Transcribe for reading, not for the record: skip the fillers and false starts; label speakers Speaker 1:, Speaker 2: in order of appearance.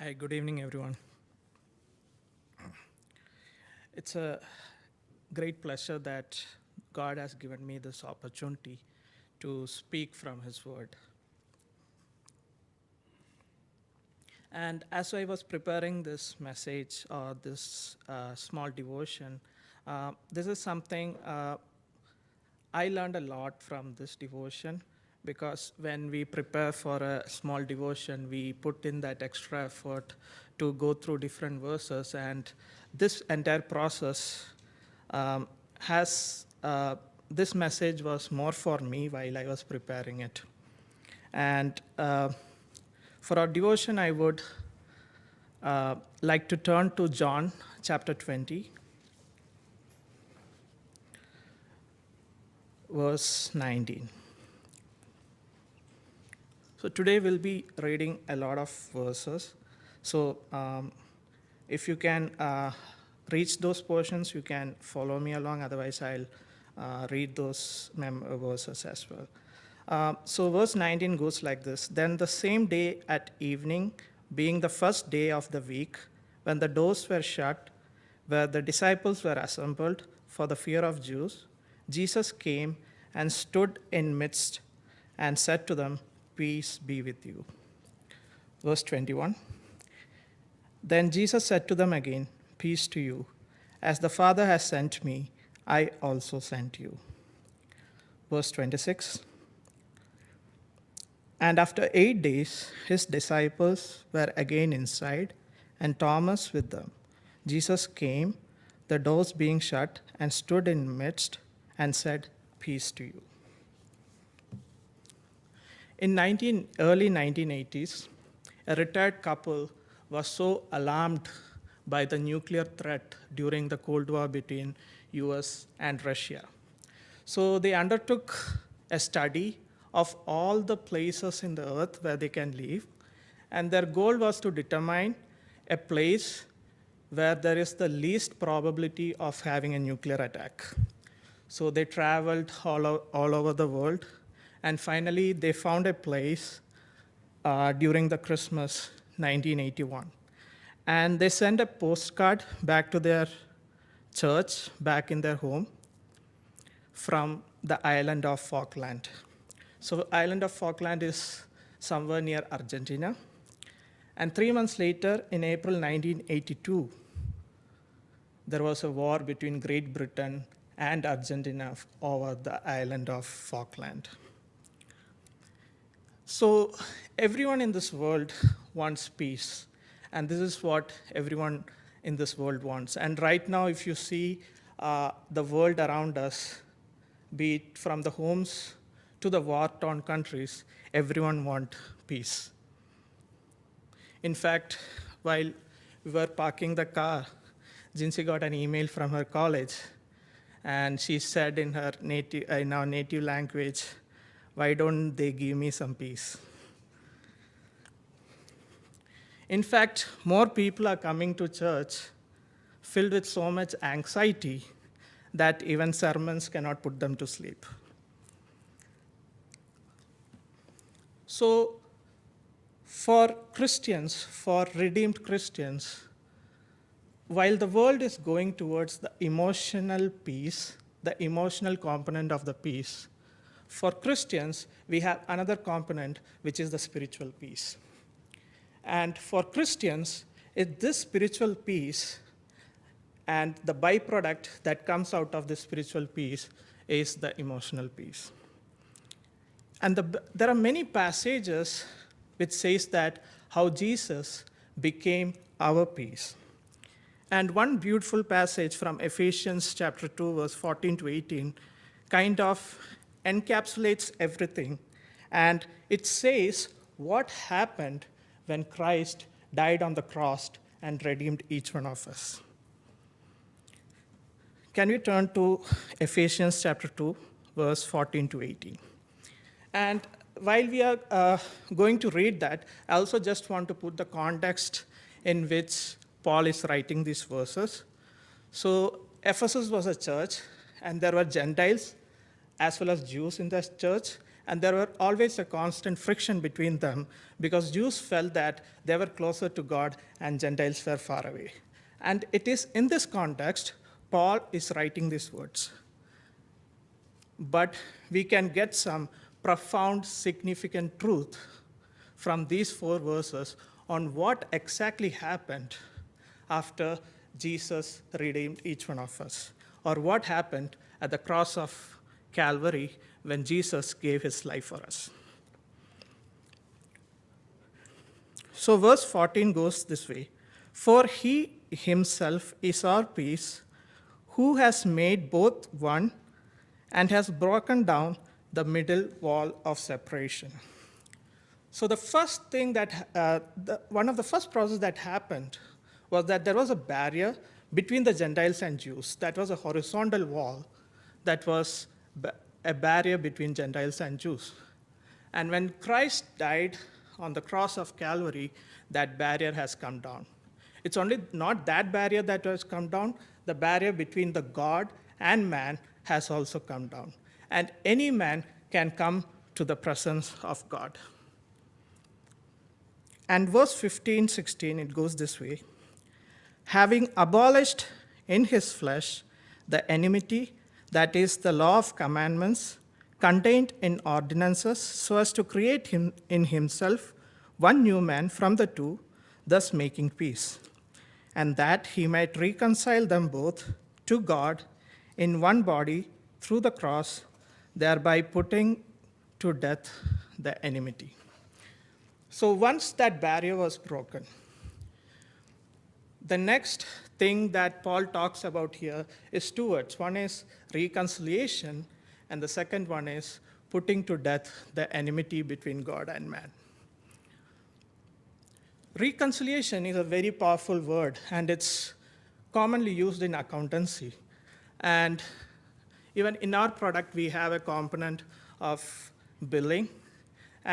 Speaker 1: Hi, good evening, everyone. It's a great pleasure that God has given me this opportunity to speak from His Word. And as I was preparing this message or this small devotion, this is something I learned a lot from this devotion because when we prepare for a small devotion, we put in that extra effort to go through different verses, and this entire process has this message was more for me while I was preparing it. And for our devotion, I would like to turn to John chapter 20, verse 19. So today we'll be reading a lot of verses. So if you can reach those portions, you can follow me along. Otherwise, I'll read those verses as well. So verse 19 goes like this. Then the same day at evening, being the first day of the week, when the doors were shut, where the disciples were assembled for the fear of Jews, Jesus came and stood in midst and said to them, "Peace be with you." Verse 21. Then Jesus said to them again, "Peace to you. As the Father has sent me, I also sent you." Verse 26. And after 8 days, his disciples were again inside, and Thomas with them. Jesus came, the doors being shut, and stood in midst and said, "Peace to you." In early 1980s, a retired couple was so alarmed by the nuclear threat during the Cold War between US and Russia. So they undertook a study of all the places in the earth where they can live, and their goal was to determine a place where there is the least probability of having a nuclear attack. So they traveled all over the world, and finally they found a place during the Christmas 1981. And they sent a postcard back to their church, back in their home, from the island of Falkland. So island of Falkland is somewhere near Argentina. And 3 months later, in April 1982, there was a war between Great Britain and Argentina over the island of Falkland. So everyone in this world wants peace, and this is what everyone in this world wants. And right now, if you see the world around us, be it from the homes to the war-torn countries, everyone wants peace. In fact, while we were parking the car, Jinsi got an email from her college, and she said in our native language, "Why don't they give me some peace?" In fact, more people are coming to church filled with so much anxiety that even sermons cannot put them to sleep. So, for Christians, for redeemed Christians, while the world is going towards the emotional peace, the emotional component of the peace, for Christians, we have another component, which is the spiritual peace. And for Christians, it's this spiritual peace and the byproduct that comes out of this spiritual peace is the emotional peace. And there are many passages which says that how Jesus became our peace. And one beautiful passage from Ephesians chapter 2, verse 14 to 18, kind of encapsulates everything. And it says what happened when Christ died on the cross and redeemed each one of us. Can we turn to Ephesians chapter 2, verse 14 to 18? And while we are going to read that, I also just want to put the context in which Paul is writing these verses. So Ephesus was a church, and there were Gentiles as well as Jews in that church, And there were always a constant friction between them because Jews felt that they were closer to God and Gentiles were far away. And it is in this context Paul is writing these words. But we can get some profound, significant truth from these 4 verses on what exactly happened after Jesus redeemed each one of us, or what happened at the cross of Calvary when Jesus gave his life for us. So verse 14 goes this way: "For he himself is our peace, who has made both one and has broken down the middle wall of separation." So the first thing one of the first process that happened was that there was a barrier between the Gentiles and Jews. That was a horizontal wall that was a barrier between Gentiles and Jews. And when Christ died on the cross of Calvary, that barrier has come down. It's only not that barrier that has come down, the barrier between the God and man has also come down. And any man can come to the presence of God. And verse 15, 16, it goes this way: "Having abolished in his flesh the enmity, that is the law of commandments, contained in ordinances, so as to create him in himself one new man from the two, thus making peace, and that he might reconcile them both to God in one body through the cross, thereby putting to death the enmity." So once that barrier was broken, the next thing that Paul talks about here is 2 words. One is reconciliation, and the second one is putting to death the enmity between God and man. Reconciliation is a very powerful word, and it's commonly used in accountancy. And even in our product, we have a component of billing,